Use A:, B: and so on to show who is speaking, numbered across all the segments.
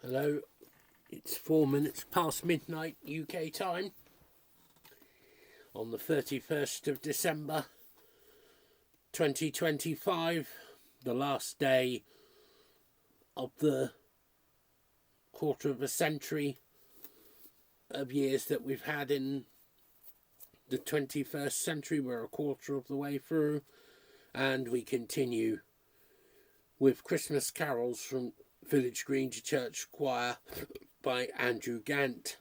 A: Hello, it's 4 minutes past midnight UK time on the 31st of December 2025, the last day of the quarter of a century of years that we've had in the 21st century. We're a quarter of the way through, and we continue with Christmas carols from Village Green to Church Choir by Andrew Gant.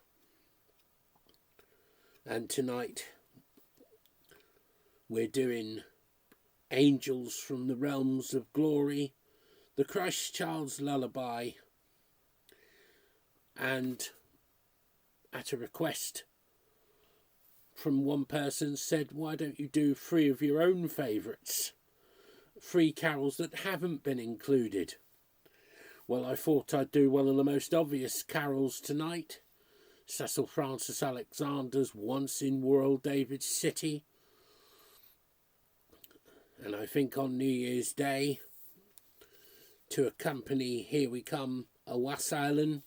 A: And tonight we're doing Angels from the Realms of Glory, the Christ Child's Lullaby, and at a request from one person said, why don't you do 3 of your own favourites, 3 carols that haven't been included? Well, I thought I'd do one of the most obvious carols tonight, Cecil Francis Alexander's Once in Royal David City. And I think on New Year's Day, to accompany Here We Come a Wassailen,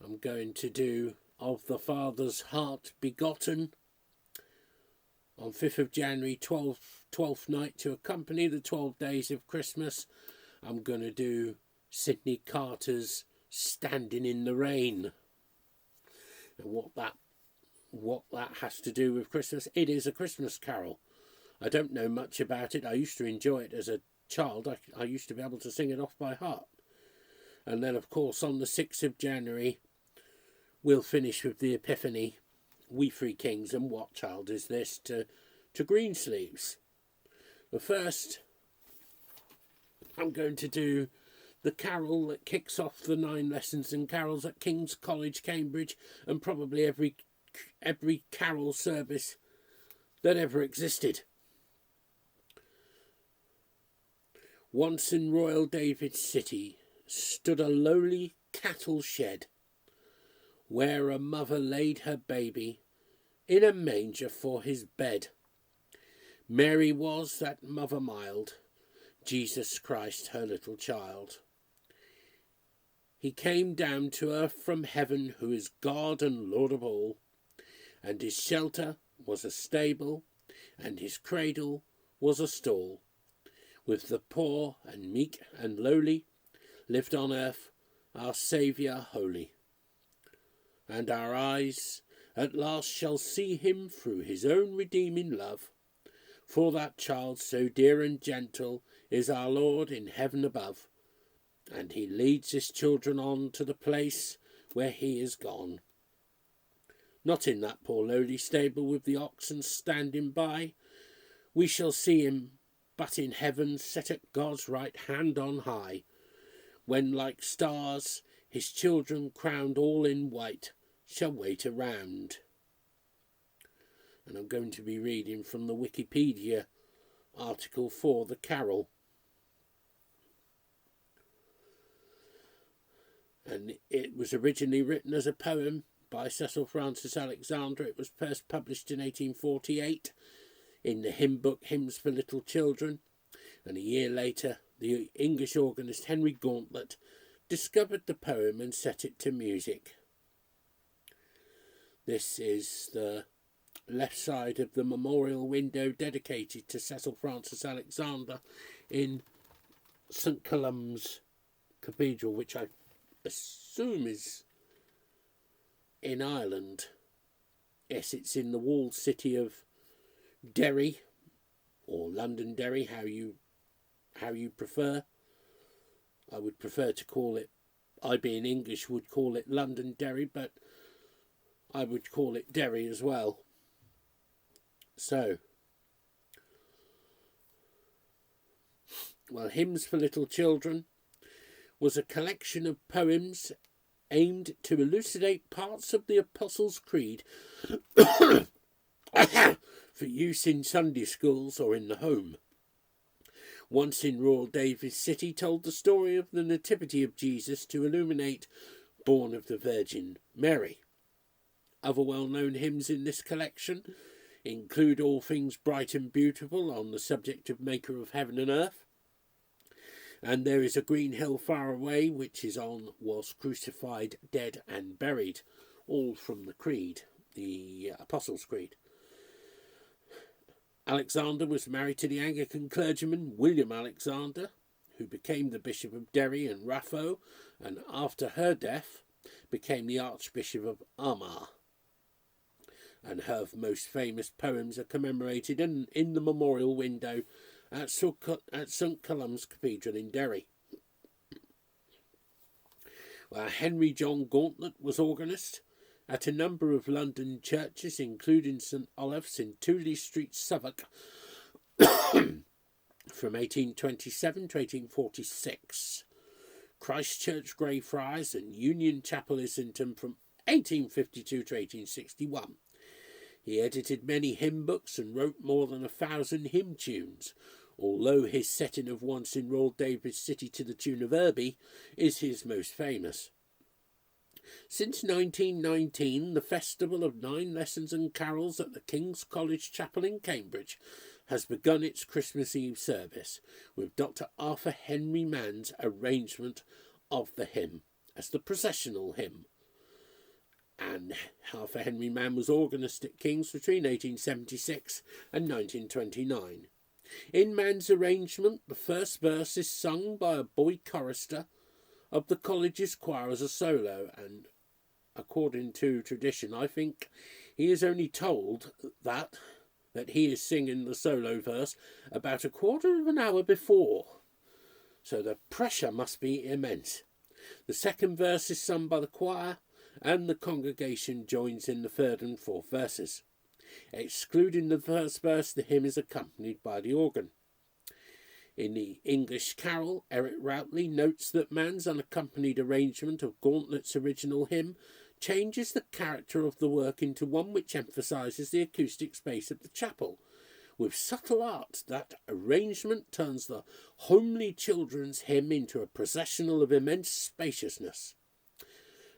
A: I'm going to do Of the Father's Heart Begotten. On 5th of January, 12th night, to accompany the 12 days of Christmas, I'm going to do Sydney Carter's Standing in the Rain. And what that has to do with Christmas, it is a Christmas carol. I don't know much about it. I used to enjoy it as a child. I used to be able to sing it off by heart. And then, of course, on the 6th of January, we'll finish with the Epiphany, We Three Kings, and What Child Is This, to Greensleeves. But first, I'm going to do the carol that kicks off the 9 lessons and carols at King's College, Cambridge, and probably every carol service that ever existed. Once in Royal David City stood a lowly cattle shed, where a mother laid her baby in a manger for his bed. Mary was that mother mild, Jesus Christ her little child. He came down to earth from heaven, who is God and Lord of all, and his shelter was a stable, and his cradle was a stall. With the poor and meek and lowly lived on earth our Saviour holy. And our eyes at last shall see him through his own redeeming love. For that child so dear and gentle is our Lord in heaven above, and he leads his children on to the place where he is gone. Not in that poor lowly stable with the oxen standing by, we shall see him, but in heaven set at God's right hand on high, when like stars his children crowned all in white shall wait around. And I'm going to be reading from the Wikipedia article for the carol. And it was originally written as a poem by Cecil Francis Alexander. It was first published in 1848 in the hymn book Hymns for Little Children. And a year later, the English organist Henry Gauntlet discovered the poem and set it to music. This is the left side of the memorial window dedicated to Cecil Francis Alexander in St Columba's Cathedral, which I assume is in Ireland. Yes, it's in the walled city of Derry, or Londonderry, how you prefer. I would prefer to call it, I being English would call it Londonderry, but I would call it Derry as well. So, well, Hymns for Little Children was a collection of poems aimed to elucidate parts of the Apostles' Creed for use in Sunday schools or in the home. Once in Royal David City told the story of the Nativity of Jesus to illuminate Born of the Virgin Mary. Other well-known hymns in this collection include All Things Bright and Beautiful on the subject of Maker of Heaven and Earth, And there is a green hill far away, which is on was crucified, dead and buried, all from the Creed, the Apostles' Creed. Alexander was married to the Anglican clergyman William Alexander, who became the Bishop of Derry and Raphoe, and after her death became the Archbishop of Armagh. And her most famous poems are commemorated in the memorial window at St Columb's Cathedral in Derry. Henry John Gauntlet was organist at a number of London churches, including St Olave's in Tooley Street, Southwark, from 1827 to 1846. Christchurch Greyfriars and Union Chapel, Islington, from 1852 to 1861. He edited many hymn books and wrote more than 1,000 hymn tunes, although his setting of Once in Royal David's City to the tune of Irby is his most famous. Since 1919, the Festival of 9 Lessons and Carols at the King's College Chapel in Cambridge has begun its Christmas Eve service, with Dr. Arthur Henry Mann's arrangement of the hymn as the processional hymn. And Arthur Henry Mann was organist at King's between 1876 and 1929. In Mann's arrangement, the first verse is sung by a boy chorister of the college's choir as a solo, and according to tradition, I think he is only told that he is singing the solo verse about a quarter of an hour before. So the pressure must be immense. The second verse is sung by the choir, and the congregation joins in the third and fourth verses. Excluding the first verse, the hymn is accompanied by the organ. In the English carol, Eric Routley notes that Mann's unaccompanied arrangement of Gauntlet's original hymn changes the character of the work into one which emphasises the acoustic space of the chapel. With subtle art, that arrangement turns the homely children's hymn into a processional of immense spaciousness.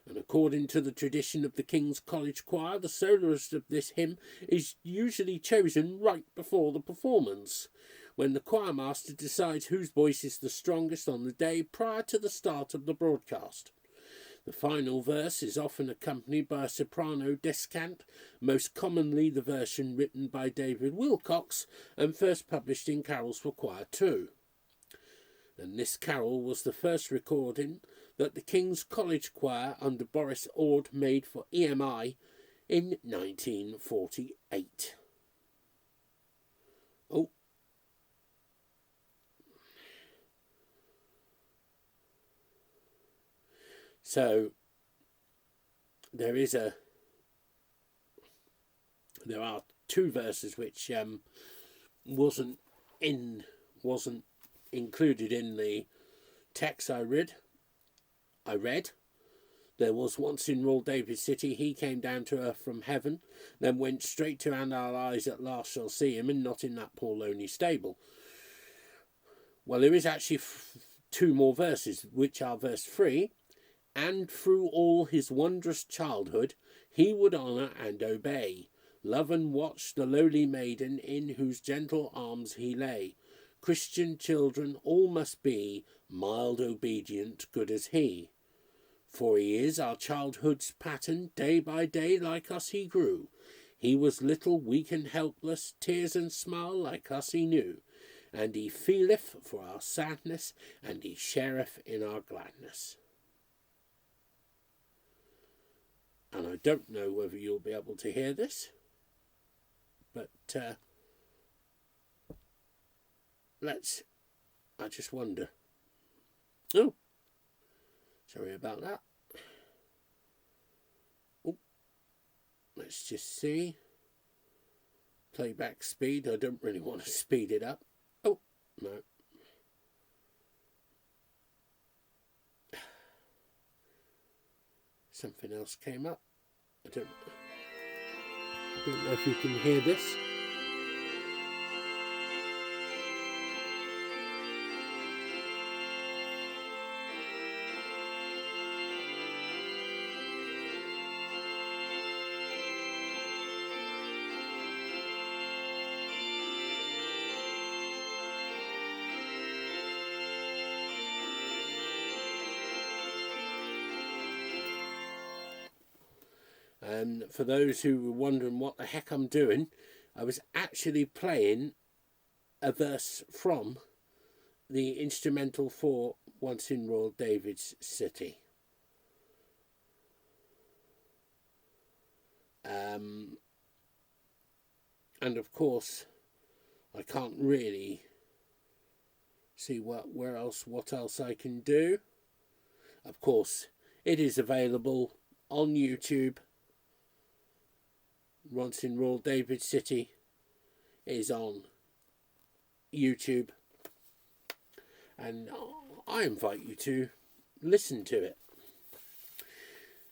A: And according to the tradition of the King's College Choir, the soloist of this hymn is usually chosen right before the performance, when the choirmaster decides whose voice is the strongest on the day prior to the start of the broadcast. The final verse is often accompanied by a soprano descant, most commonly the version written by David Wilcox and first published in Carols for Choir 2. And this carol was the first recording that the King's College Choir under Boris Ord made for EMI in 1948. So there are 2 verses which wasn't included in the text I read. There was Once in Royal David's City, he came down to earth from heaven, then went straight to And Our Eyes at Last Shall See Him, and not in that poor lonely stable. Well, there is actually 2 more verses, which are verse 3. And through all his wondrous childhood he would honour and obey, love and watch the lowly maiden in whose gentle arms he lay. Christian children all must be, mild, obedient, good as he. For he is our childhood's pattern, day by day like us he grew. He was little, weak and helpless, tears and smile like us he knew. And he feeleth for our sadness, and he shareth in our gladness. And I don't know whether you'll be able to hear this, but I just wonder. Oh, sorry about that. Oh, let's just see. Playback speed, I don't really want to speed it up. Oh, no. Something else came up. I don't know if you can hear this. And for those who were wondering what the heck I'm doing, I was actually playing a verse from the instrumental for Once in Royal David's City. And of course, I can't really see what else I can do. Of course, it is available on YouTube. Once in Royal David City is on YouTube, and I invite you to listen to it.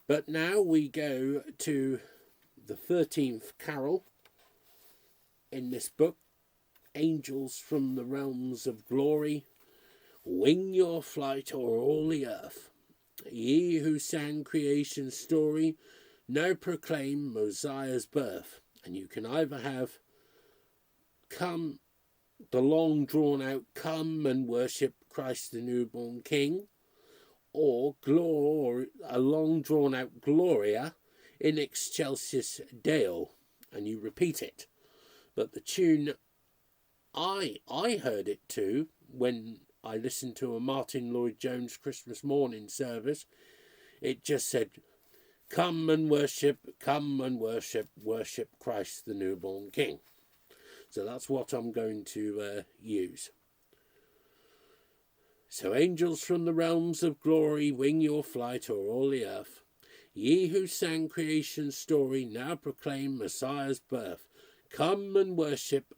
A: But now we go to the 13th carol in this book, Angels from the Realms of Glory, wing your flight o'er all the earth. Ye who sang creation's story, now proclaim Messiah's birth. And you can either have come, the long drawn out come and worship Christ the newborn King, or a long drawn out Gloria in excelsis Deo, and you repeat it. But the tune I heard it to when I listened to a Martin Lloyd-Jones Christmas morning service, it just said, come and worship, worship Christ the newborn King. So that's what I'm going to use. So angels from the realms of glory, wing your flight o'er all the earth. Ye who sang creation's story, now proclaim Messiah's birth. Come and worship,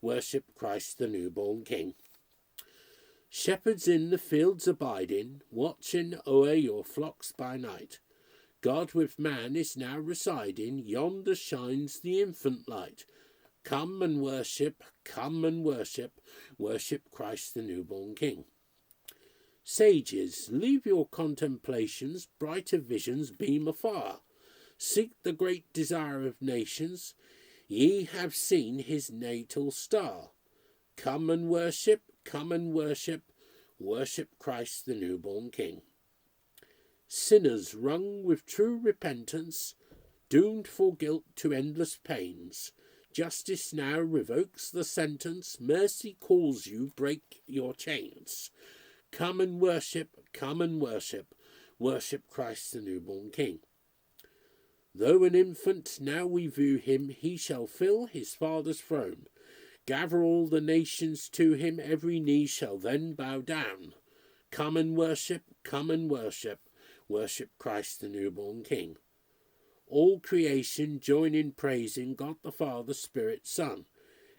A: worship Christ the newborn King. Shepherds in the fields abiding, watching o'er your flocks by night. God with man is now residing, yonder shines the infant light. Come and worship, worship Christ the newborn King. Sages, leave your contemplations, brighter visions beam afar. Seek the great desire of nations, ye have seen his natal star. Come and worship, worship Christ the newborn King. Sinners wrung with true repentance, doomed for guilt to endless pains, justice now revokes the sentence, mercy calls you, break your chains. Come and worship, worship Christ the newborn King. Though an infant, now we view him, he shall fill his Father's throne. Gather all the nations to him, every knee shall then bow down. Come and worship, worship Christ the newborn King. All creation join in praising God the Father, Spirit, Son.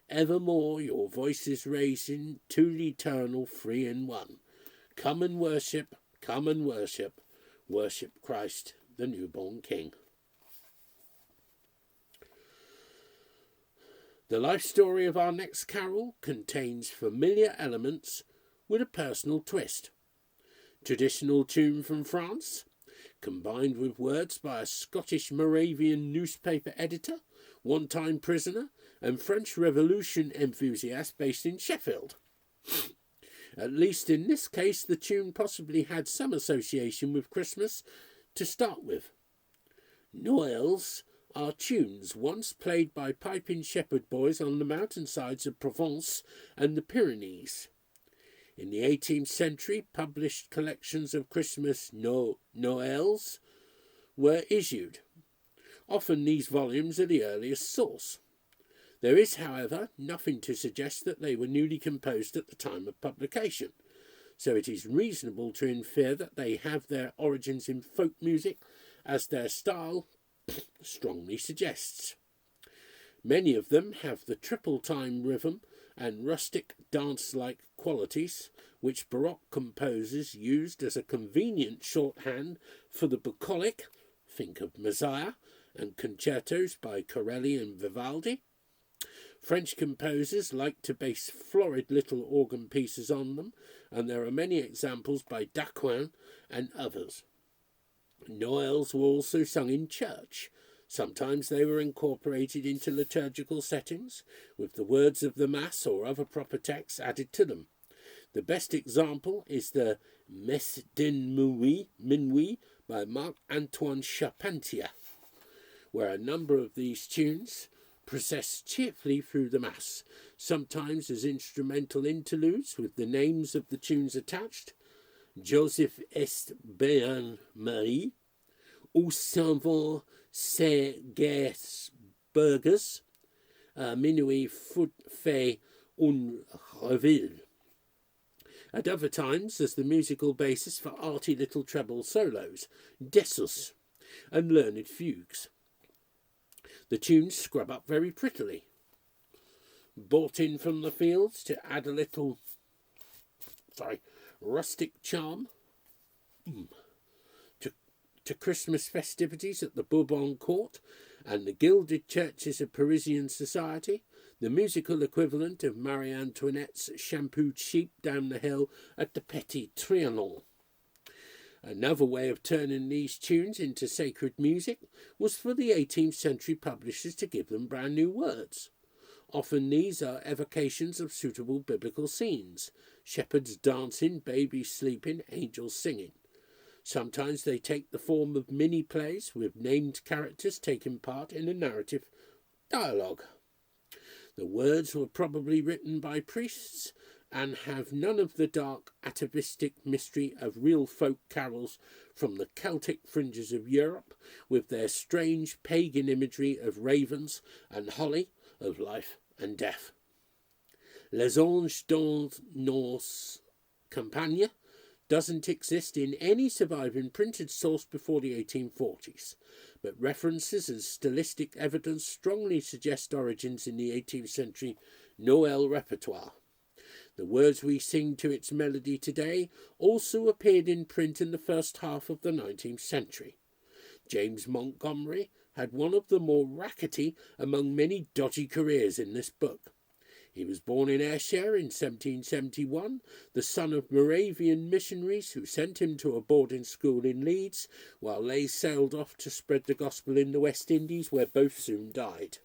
A: Evermore your voices raising to the eternal three in one. Come and worship, worship Christ the newborn King. The life story of our next carol contains familiar elements with a personal twist. Traditional tune from France, combined with words by a Scottish Moravian newspaper editor, one-time prisoner, and French Revolution enthusiast based in Sheffield. At least in this case, the tune possibly had some association with Christmas to start with. Noëls are tunes once played by piping shepherd boys on the mountainsides of Provence and the Pyrenees. In the 18th century, published collections of Christmas Noëls were issued. Often these volumes are the earliest source. There is, however, nothing to suggest that they were newly composed at the time of publication, so it is reasonable to infer that they have their origins in folk music, as their style strongly suggests. Many of them have the triple-time rhythm and rustic dance-like qualities, which Baroque composers used as a convenient shorthand for the bucolic, think of Messiah, and concertos by Corelli and Vivaldi. French composers like to base florid little organ pieces on them, and there are many examples by Daquin and others. Noëls were also sung in church. Sometimes they were incorporated into liturgical settings, with the words of the Mass or other proper texts added to them. The best example is the Messe din Minuit by Marc-Antoine Charpentier, where a number of these tunes process cheerfully through the Mass, sometimes as instrumental interludes with the names of the tunes attached: Joseph est bien Marie, Où s'en vont ces gais burgers, Minuit fait une reville. At other times as the musical basis for arty little treble solos, Dessus, and learned fugues. The tunes scrub up very prettily, brought in from the fields to add a little rustic charm to Christmas festivities at the Bourbon court and the gilded churches of Parisian society, the musical equivalent of Marie Antoinette's shampooed sheep down the hill at the Petit Trianon. Another way of turning these tunes into sacred music was for the 18th century publishers to give them brand new words. Often these are evocations of suitable biblical scenes: shepherds dancing, babies sleeping, angels singing. Sometimes they take the form of mini-plays with named characters taking part in a narrative dialogue. The words were probably written by priests and have none of the dark atavistic mystery of real folk carols from the Celtic fringes of Europe, with their strange pagan imagery of ravens and holly, of life and death. Les Anges dans nos campagnes doesn't exist in any surviving printed source before the 1840s, but references and stylistic evidence strongly suggest origins in the 18th century Noël repertoire. The words we sing to its melody today also appeared in print in the first half of the 19th century. James Montgomery had one of the more rackety among many dodgy careers in this book. He was born in Ayrshire in 1771, the son of Moravian missionaries who sent him to a boarding school in Leeds, while they sailed off to spread the gospel in the West Indies, where both soon died.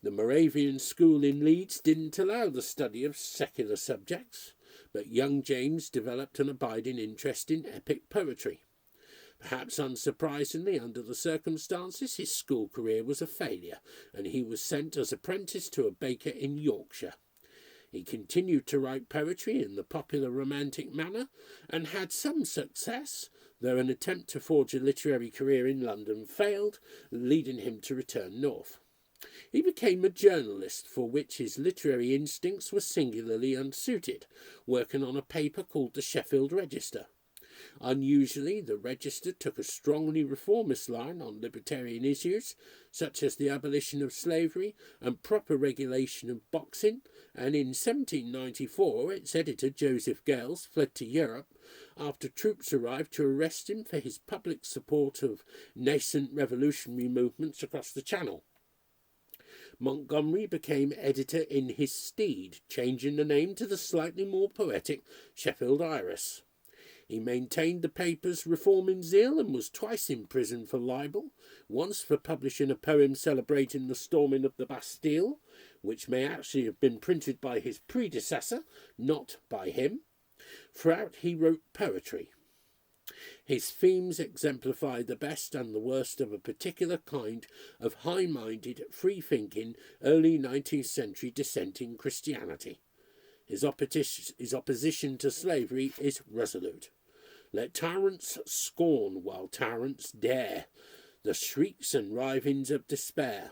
A: The Moravian school in Leeds didn't allow the study of secular subjects, but young James developed an abiding interest in epic poetry. Perhaps unsurprisingly, under the circumstances, his school career was a failure, and he was sent as apprentice to a baker in Yorkshire. He continued to write poetry in the popular romantic manner, and had some success, though an attempt to forge a literary career in London failed, leading him to return north. He became a journalist, for which his literary instincts were singularly unsuited, working on a paper called the Sheffield Register. Unusually, the Register took a strongly reformist line on libertarian issues, such as the abolition of slavery and proper regulation of boxing, and in 1794 its editor, Joseph Gales, fled to Europe after troops arrived to arrest him for his public support of nascent revolutionary movements across the Channel. Montgomery became editor in his stead, changing the name to the slightly more poetic Sheffield Iris. He maintained the paper's reforming zeal and was twice imprisoned for libel, once for publishing a poem celebrating the storming of the Bastille, which may actually have been printed by his predecessor, not by him. Throughout he wrote poetry. His themes exemplify the best and the worst of a particular kind of high-minded, free-thinking, early 19th century dissenting Christianity. His opposition to slavery is resolute. Let tyrants scorn while tyrants dare, the shrieks and writhings of despair.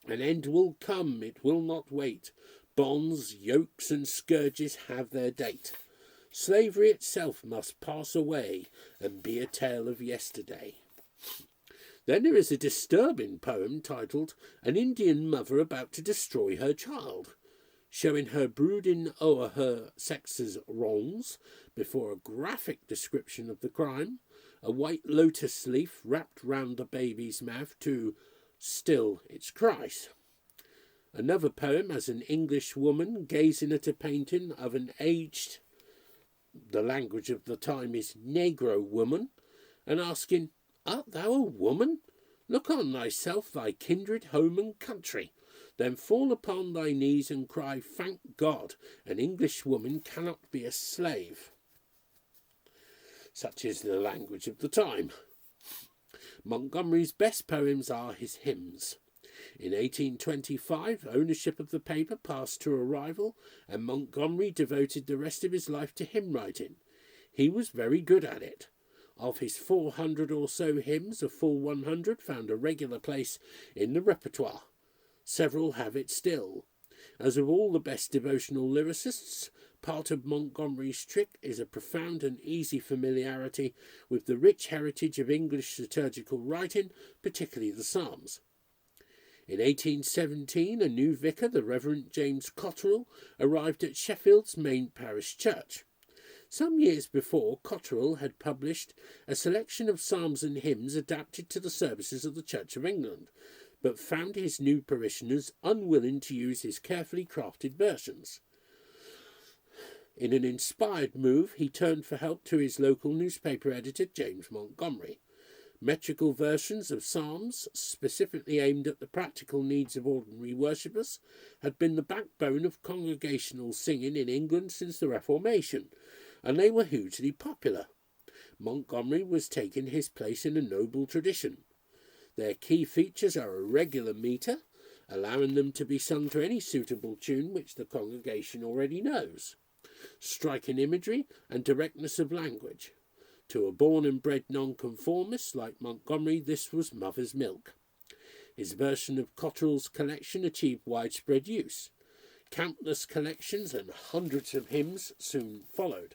A: An end will come, it will not wait. Bonds, yokes and scourges have their date. Slavery itself must pass away and be a tale of yesterday. Then there is a disturbing poem titled An Indian Mother About to Destroy Her Child, showing her brooding o'er her sex's wrongs before a graphic description of the crime, a white lotus leaf wrapped round the baby's mouth to still its cries. Another poem as an English woman gazing at a painting of an aged, the language of the time is Negro woman, and asking, Art thou a woman? Look on thyself, thy kindred, home and country. Then fall upon thy knees and cry, Thank God, an English woman cannot be a slave. such is the language of the time. Montgomery's best poems are his hymns. In 1825, ownership of the paper passed to a rival, and Montgomery devoted the rest of his life to hymn writing. He was very good at it. Of his 400 or so hymns, a full 100 found a regular place in the repertoire. Several have it still. As of all the best devotional lyricists, part of Montgomery's trick is a profound and easy familiarity with the rich heritage of English liturgical writing, particularly the Psalms. In 1817, a new vicar, the Reverend James Cotterell, arrived at Sheffield's main parish church. Some years before, Cotterell had published a selection of psalms and hymns adapted to the services of the Church of England, but found his new parishioners unwilling to use his carefully crafted versions. In an inspired move, he turned for help to his local newspaper editor, James Montgomery. Metrical versions of psalms, specifically aimed at the practical needs of ordinary worshippers, had been the backbone of congregational singing in England since the Reformation, and they were hugely popular. Montgomery was taking his place in a noble tradition. Their key features are a regular metre, allowing them to be sung to any suitable tune which the congregation already knows, striking imagery and directness of language. To a born and bred nonconformist like Montgomery, this was mother's milk. His version of Cotterell's collection achieved widespread use. Countless collections and hundreds of hymns soon followed.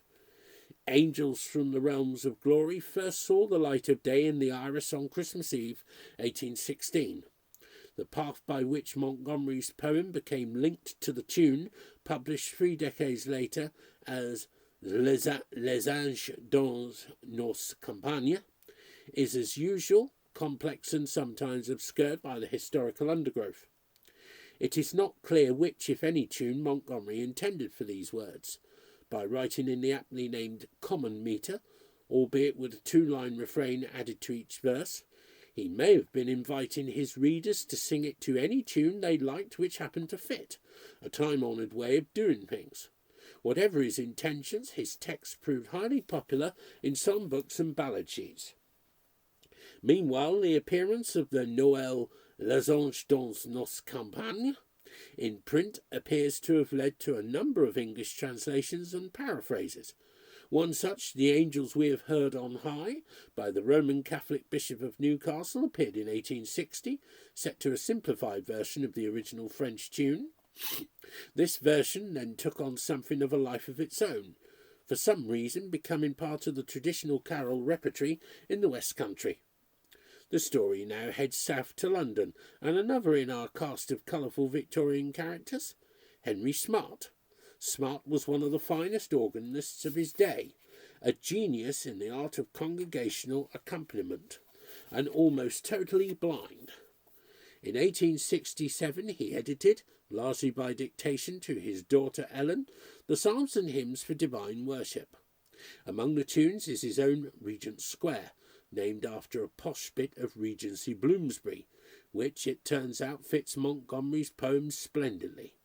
A: Angels from the Realms of Glory first saw the light of day in the Iris on Christmas Eve, 1816. The path by which Montgomery's poem became linked to the tune, published 3 decades later as Les Anges dans nos campagnes, is as usual complex and sometimes obscured by the historical undergrowth. It is not clear which, if any, tune Montgomery intended for these words. By writing in the aptly named common metre, albeit with a 2-line refrain added to each verse, he may have been inviting his readers to sing it to any tune they liked which happened to fit, a time-honoured way of doing things. Whatever his intentions, his text proved highly popular in songbooks and ballad sheets. Meanwhile, the appearance of the Noël Les Anges dans nos campagnes in print appears to have led to a number of English translations and paraphrases. One such, The Angels We Have Heard on High, by the Roman Catholic Bishop of Newcastle, appeared in 1860, set to a simplified version of the original French tune. This version then took on something of a life of its own, for some reason becoming part of the traditional carol repertory in the West Country. The story now heads south to London, and another in our cast of colourful Victorian characters, Henry Smart. Smart was one of the finest organists of his day, a genius in the art of congregational accompaniment, and almost totally blind. In 1867 he edited, largely by dictation to his daughter Ellen, the Psalms and Hymns for Divine Worship. Among the tunes is his own Regent Square, named after a posh bit of Regency Bloomsbury, which, it turns out, fits Montgomery's poems splendidly.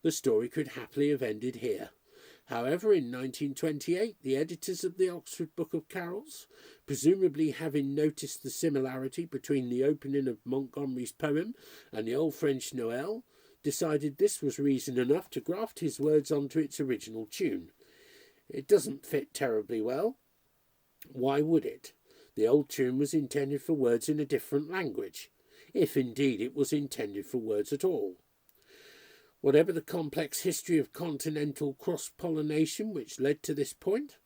A: The story could happily have ended here. However, in 1928, the editors of the Oxford Book of Carols, presumably having noticed the similarity between the opening of Montgomery's poem and the Old French Noël, decided this was reason enough to graft his words onto its original tune. It doesn't fit terribly well. Why would it? The old tune was intended for words in a different language, if indeed it was intended for words at all. Whatever the complex history of continental cross-pollination which led to this point,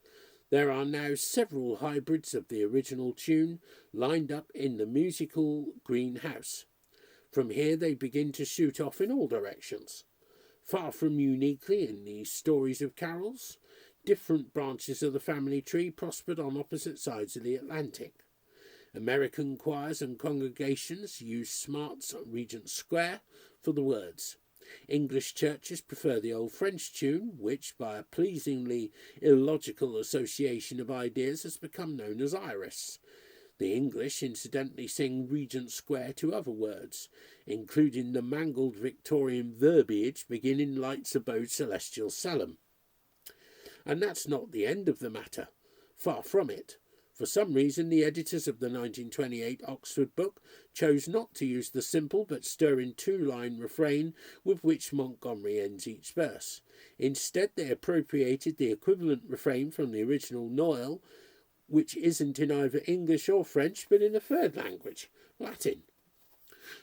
A: there are now several hybrids of the original tune lined up in the musical greenhouse. From here they begin to shoot off in all directions. Far from uniquely in these stories of carols, different branches of the family tree prospered on opposite sides of the Atlantic. American choirs and congregations use Smart's Regent Square for the words. English churches prefer the old French tune, which, by a pleasingly illogical association of ideas, has become known as Iris. The English incidentally sing Regent Square to other words, including the mangled Victorian verbiage beginning Lights Abode Celestial Salem. And that's not the end of the matter. Far from it. For some reason, the editors of the 1928 Oxford book chose not to use the simple but stirring two-line refrain with which Montgomery ends each verse. Instead, they appropriated the equivalent refrain from the original Noel, which isn't in either English or French, but in a third language, Latin.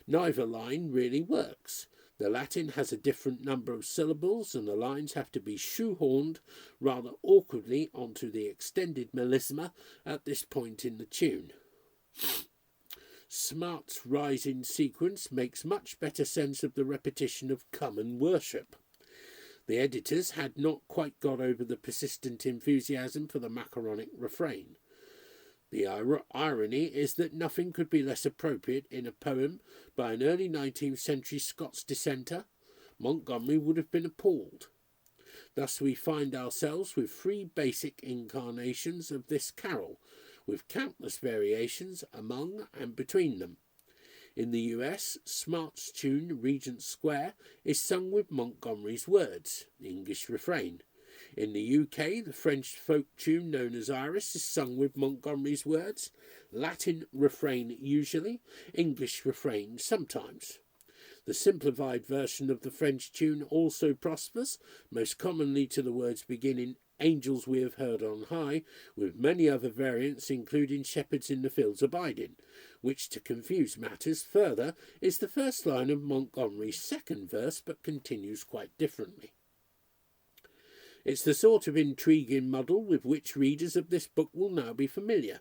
A: Neither line really works. The Latin has a different number of syllables, and the lines have to be shoehorned rather awkwardly onto the extended melisma at this point in the tune. Smart's rising sequence makes much better sense of the repetition of "come and worship." The editors had not quite got over the persistent enthusiasm for the macaronic refrain. The irony is that nothing could be less appropriate in a poem by an early 19th century Scots dissenter. Montgomery would have been appalled. Thus we find ourselves with three basic incarnations of this carol, with countless variations among and between them. In the US, Smart's tune, Regent Square, is sung with Montgomery's words, the English refrain. In the UK, the French folk tune known as Iris is sung with Montgomery's words, Latin refrain usually, English refrain sometimes. The simplified version of the French tune also prospers, most commonly to the words beginning "Angels we have heard on high," with many other variants including "Shepherds in the fields abiding," which, to confuse matters further, is the first line of Montgomery's second verse but continues quite differently. It's the sort of intriguing muddle with which readers of this book will now be familiar.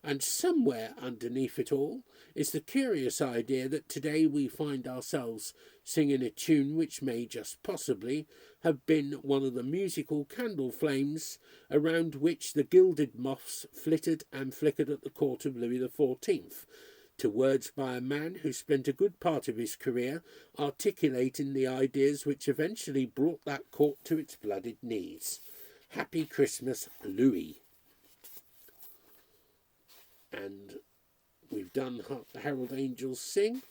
A: And somewhere underneath it all is the curious idea that today we find ourselves singing a tune which may just possibly have been one of the musical candle flames around which the gilded moths flitted and flickered at the court of Louis XIV, to words by a man who spent a good part of his career articulating the ideas which eventually brought that court to its blooded knees. Happy Christmas, Louis. And we've done Hark the Herald Angels Sing.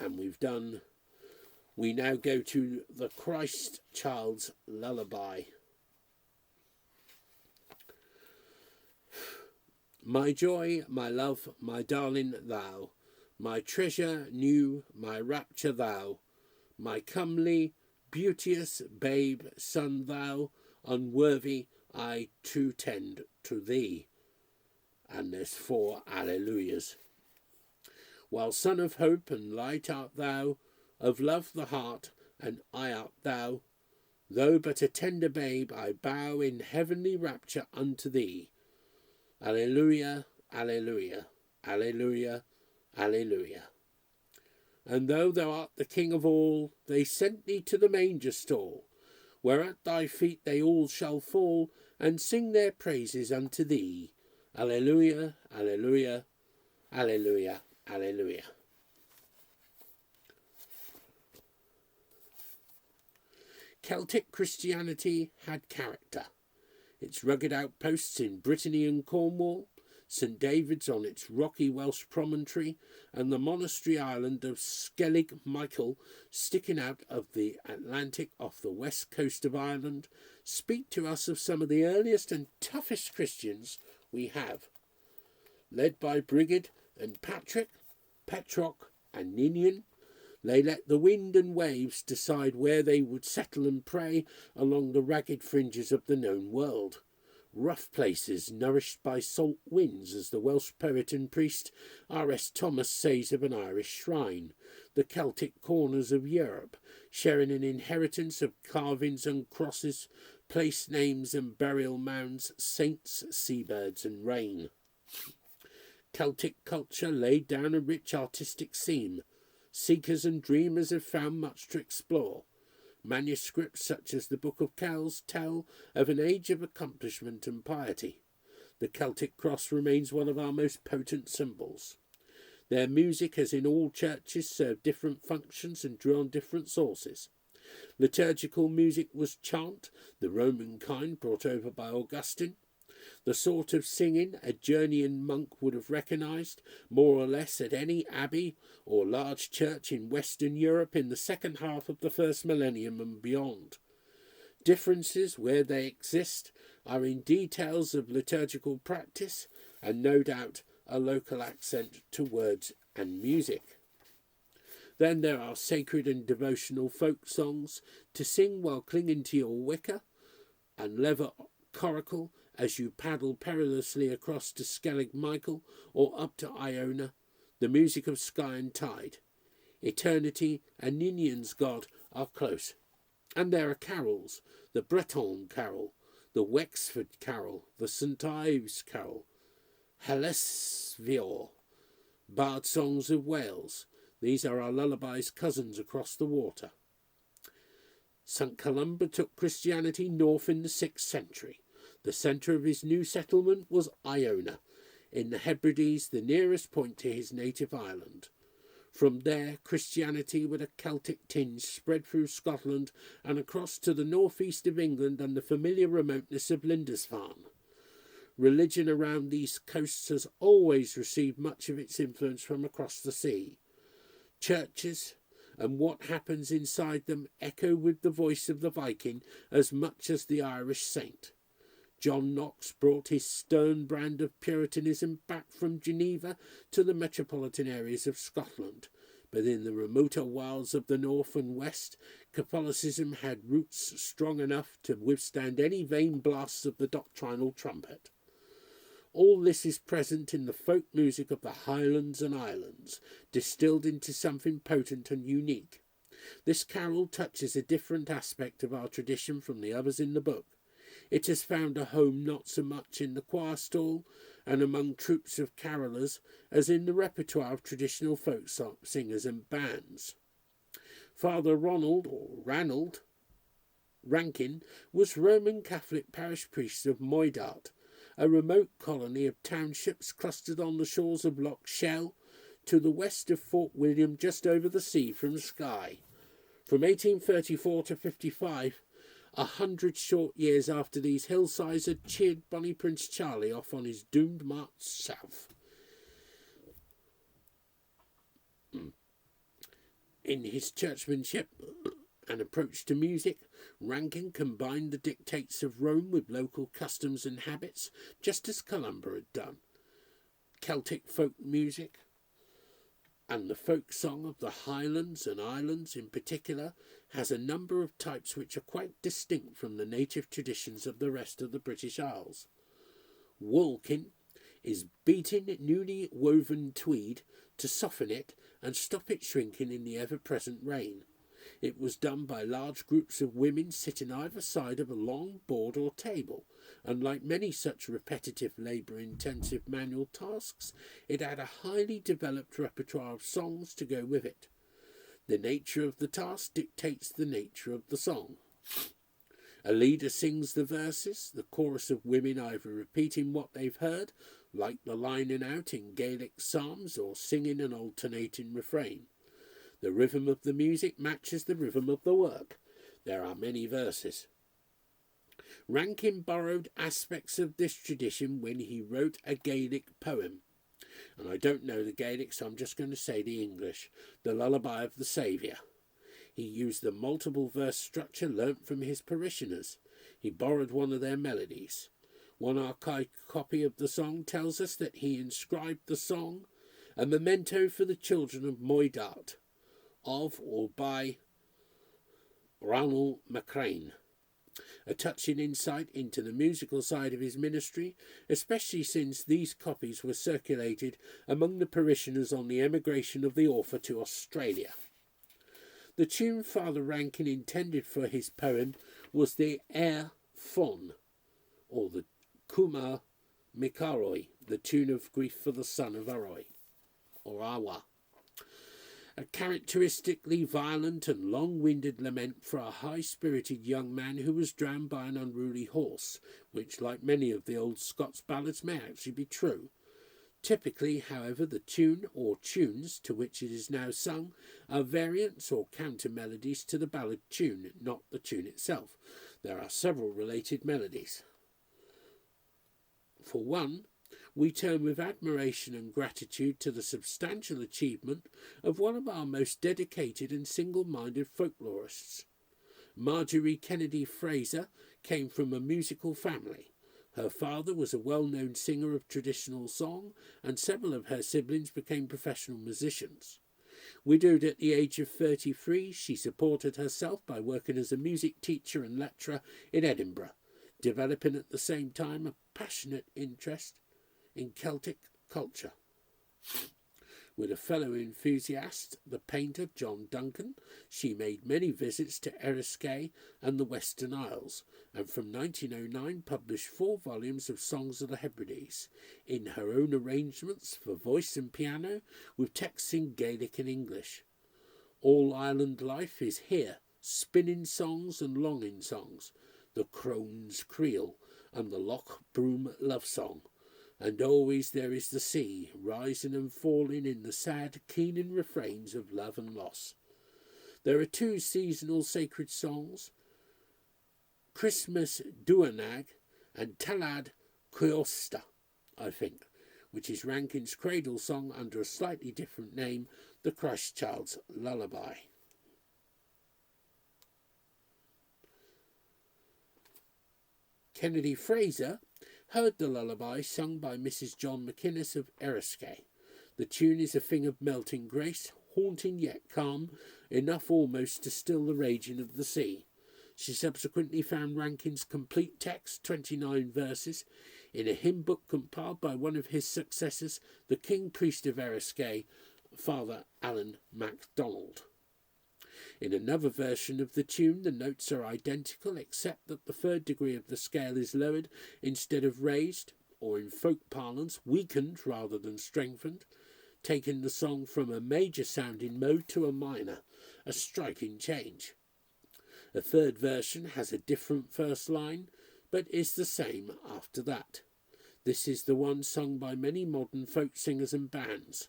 A: And we now go to the Christ Child's Lullaby. My joy, my love, my darling thou, my treasure new, my rapture thou, my comely, beauteous babe, son thou, unworthy I to tend to thee. And there's 4 alleluias. While son of hope and light art thou, of love the heart, and I art thou, though but a tender babe, I bow in heavenly rapture unto thee. Alleluia, alleluia, alleluia, alleluia. And though thou art the King of all, they sent thee to the manger stall, where at thy feet they all shall fall, and sing their praises unto thee. Alleluia, alleluia, alleluia, alleluia. Celtic Christianity had character. Its rugged outposts in Brittany and Cornwall, St David's on its rocky Welsh promontory, and the monastery island of Skellig Michael sticking out of the Atlantic off the west coast of Ireland speak to us of some of the earliest and toughest Christians we have. Led by Brigid and Patrick, Petroc and Ninian, they let the wind and waves decide where they would settle and pray along the ragged fringes of the known world. Rough places nourished by salt winds, as the Welsh poet and priest R.S. Thomas says of an Irish shrine, the Celtic corners of Europe, sharing an inheritance of carvings and crosses, place names and burial mounds, saints, seabirds and rain. Celtic culture laid down a rich artistic seam. Seekers and dreamers have found much to explore. Manuscripts such as the Book of Kells tell of an age of accomplishment and piety. The Celtic cross remains one of our most potent symbols. Their music, as in all churches, served different functions and drew on different sources. Liturgical music was chant, the Roman kind brought over by Augustine. The sort of singing a journeying monk would have recognised, more or less, at any abbey or large church in Western Europe in the second half of the first millennium and beyond. Differences, where they exist, are in details of liturgical practice and no doubt a local accent to words and music. Then there are sacred and devotional folk songs to sing while clinging to your wicker and leather coracle as you paddle perilously across to Skellig Michael or up to Iona, the music of sky and tide. Eternity and Ninian's God are close. And there are carols, the Breton carol, the Wexford carol, the St Ives carol, Hellesvior, bard songs of Wales. These are our lullaby's cousins across the water. St Columba took Christianity north in the 6th century. The centre of his new settlement was Iona, in the Hebrides, the nearest point to his native island. From there, Christianity with a Celtic tinge spread through Scotland and across to the northeast of England and the familiar remoteness of Lindisfarne. Religion around these coasts has always received much of its influence from across the sea. Churches and what happens inside them echo with the voice of the Viking as much as the Irish saint. John Knox brought his stern brand of Puritanism back from Geneva to the metropolitan areas of Scotland, but in the remoter wilds of the north and west, Catholicism had roots strong enough to withstand any vain blasts of the doctrinal trumpet. All this is present in the folk music of the Highlands and Islands, distilled into something potent and unique. This carol touches a different aspect of our tradition from the others in the book. It has found a home not so much in the choir stall and among troops of carolers as in the repertoire of traditional folk singers and bands. Father Ronald, or Ranald, Rankin was Roman Catholic parish priest of Moydart, a remote colony of townships clustered on the shores of Loch Shell to the west of Fort William, just over the sea from Skye. From 1834 to 55, 100 short years after these hillsides had cheered Bonnie Prince Charlie off on his doomed march south. In his churchmanship and approach to music, Rankin combined the dictates of Rome with local customs and habits, just as Columba had done. Celtic folk music and the folk song of the Highlands and Islands in particular has a number of types which are quite distinct from the native traditions of the rest of the British Isles. Walking is beating newly woven tweed to soften it and stop it shrinking in the ever-present rain. It was done by large groups of women sitting either side of a long board or table, and like many such repetitive labour-intensive manual tasks, it had a highly developed repertoire of songs to go with it. The nature of the task dictates the nature of the song. A leader sings the verses, the chorus of women either repeating what they've heard, like the lining out in Gaelic psalms, or singing an alternating refrain. The rhythm of the music matches the rhythm of the work. There are many verses. Rankin borrowed aspects of this tradition when he wrote a Gaelic poem. And I don't know the Gaelic, so I'm just going to say the English. The Lullaby of the Saviour. He used the multiple verse structure learnt from his parishioners. He borrowed one of their melodies. One archaic copy of the song tells us that he inscribed the song, a memento for the children of Moydart, of or by Ranald MacCrane. A touching insight into the musical side of his ministry, especially since these copies were circulated among the parishioners on the emigration of the author to Australia. The tune Father Rankin intended for his poem was the Air Fon, or the Cuma Micaroi, the tune of grief for the son of Aroi, or Awa. A characteristically violent and long-winded lament for a high-spirited young man who was drowned by an unruly horse, which, like many of the old Scots ballads, may actually be true. Typically, however, the tune or tunes to which it is now sung are variants or counter-melodies to the ballad tune, not the tune itself. There are several related melodies. For one, we turn with admiration and gratitude to the substantial achievement of one of our most dedicated and single-minded folklorists. Marjorie Kennedy Fraser came from a musical family. Her father was a well-known singer of traditional song, and several of her siblings became professional musicians. Widowed at the age of 33, she supported herself by working as a music teacher and lecturer in Edinburgh, developing at the same time a passionate interest in Celtic culture. With a fellow enthusiast, the painter John Duncan, she made many visits to Eriskay and the Western Isles, and from 1909 published 4 volumes of Songs of the Hebrides, in her own arrangements for voice and piano, with texts in Gaelic and English. All Island life is here, spinning songs and longing songs, the Crone's Creel and the Loch Broom love song. And always there is the sea, rising and falling in the sad, keening refrains of love and loss. There are 2 seasonal sacred songs, Christmas Duanag and Talad Cuosta, I think, which is Rankin's cradle song under a slightly different name, the Christ Child's Lullaby. Kennedy Fraser heard the lullaby sung by Mrs. John McInnes of Eriskay. The tune is a thing of melting grace, haunting yet calm, enough almost to still the raging of the sea. She subsequently found Rankin's complete text, 29 verses, in a hymn book compiled by one of his successors, the King Priest of Eriskay, Father Alan MacDonald. In another version of the tune, the notes are identical, except that the 3rd degree of the scale is lowered instead of raised, or in folk parlance, weakened rather than strengthened, taking the song from a major-sounding mode to a minor, a striking change. A 3rd version has a different first line, but is the same after that. This is the one sung by many modern folk singers and bands.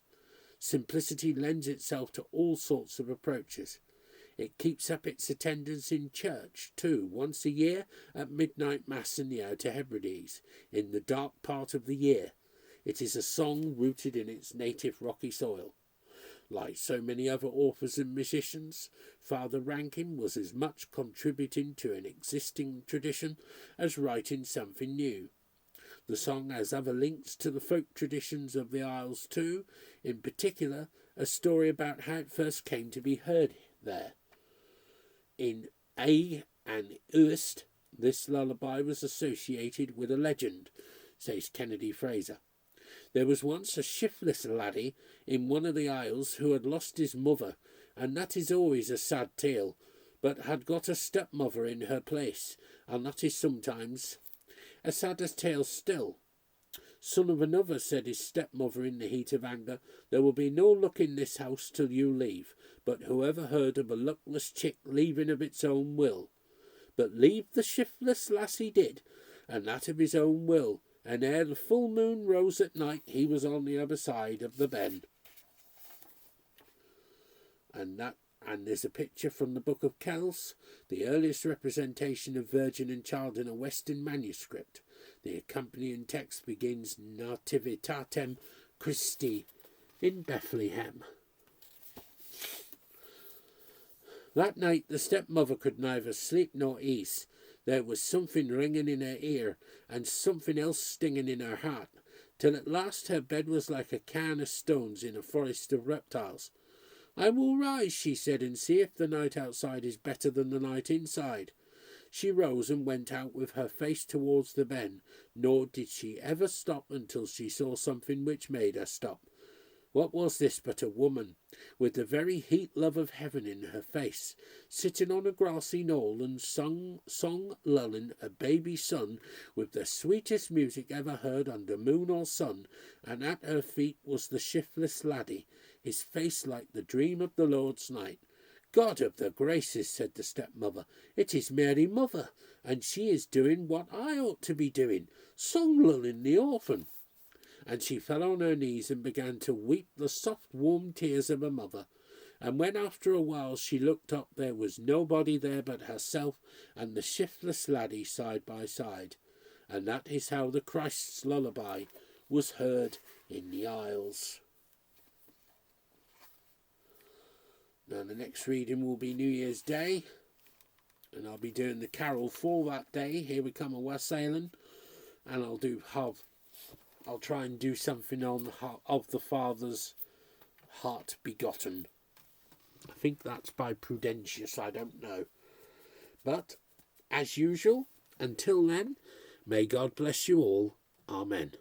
A: Simplicity lends itself to all sorts of approaches. It keeps up its attendance in church, too, once a year at midnight mass in the Outer Hebrides, in the dark part of the year. It is a song rooted in its native rocky soil. Like so many other authors and musicians, Father Rankin was as much contributing to an existing tradition as writing something new. The song has other links to the folk traditions of the Isles too, in particular a story about how it first came to be heard there. In A and Uist, this lullaby was associated with a legend, says Kennedy Fraser. There was once a shiftless laddie in one of the isles who had lost his mother, and that is always a sad tale, but had got a stepmother in her place, and that is sometimes a sadder tale still. Son of another, said his stepmother in the heat of anger, there will be no luck in this house till you leave, but whoever heard of a luckless chick leaving of its own will? But leave the shiftless lassie did, and that of his own will, and ere the full moon rose at night, he was on the other side of the ben. And there's a picture from the Book of Kells, the earliest representation of Virgin and Child in a Western manuscript. The accompanying text begins Nativitatem Christi in Bethlehem. That night the stepmother could neither sleep nor eat. There was something ringing in her ear, and something else stinging in her heart, till at last her bed was like a cairn of stones in a forest of reptiles. I will rise, she said, and see if the night outside is better than the night inside. She rose and went out with her face towards the ben, nor did she ever stop until she saw something which made her stop. What was this but a woman, with the very heat love of heaven in her face, sitting on a grassy knoll and song lulling a baby son with the sweetest music ever heard under moon or sun, and at her feet was the shiftless laddie, his face like the dream of the Lord's night. God of the graces, said the stepmother, it is Mary Mother, and she is doing what I ought to be doing, song lulling the orphan. And she fell on her knees and began to weep the soft warm tears of a mother. And when after a while she looked up, there was nobody there but herself and the shiftless laddie side by side. And that is how the Christ's lullaby was heard in the Isles. Now the next reading will be New Year's Day, and I'll be doing the carol for that day. Here we come a wassailing. and I'll try and do something on of the Father's heart begotten. I think that's by Prudentius, I don't know. But, as usual, until then, may God bless you all. Amen.